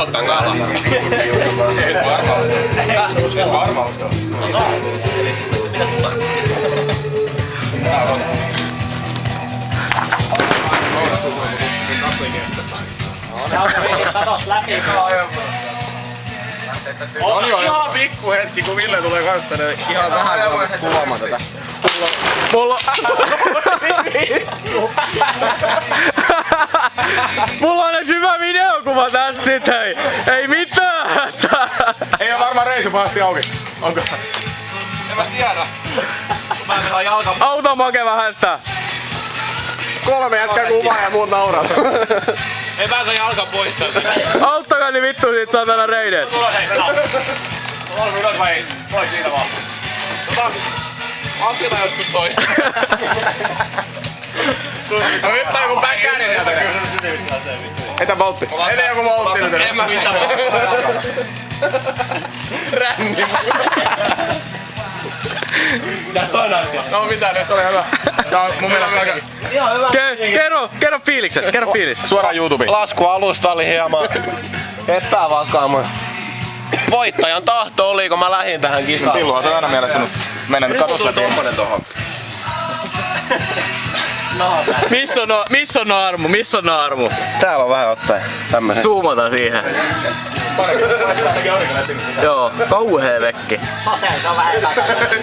Polttan kala. Ei varmaan usko. Mitä tulee? On ihan pikku hetki, kun Ville tulee kanssa tänne ihan vähän kuvaamaan tätä. Mulla on hyvä videokuva tästä sit, hei! Ei mitään! Ei oo varmaan reisu pahasti auki. Onko? En mä tiedä. Mä en saa jalka. Auta make vähän sitä! 3 jätkää kuvaa ja muut nauraa. Ei mä saa jalka poistaa. Auttakaa niin vittu siitä saatana reidestä! On ylös vai? Voi siitä vaan. Hankkitaan joskus toista. No nyt on joku päin käden sieltä. Heitä voltti. Heitä joku voltti. En mä mitään. Ränni. Mitäs toinen asia? No mitä nyt, ole hyvä. Tää on mun mielestä aika... Kerro fiilikset, kerro fiilis. Suoraan YouTubeen. Lasku alusta oli hieman epävakaama. Voittajan tahto oli, kun mä lähdin tähän kisaan. Pillua, se on aina mielessä nyt. Mennä nyt katosta tommonen tohon. Missä on naarmu? Missä on naarmu? Täällä on vähän ottaa tämmösen. Zoomata siihen. Joo, kauhea vekki.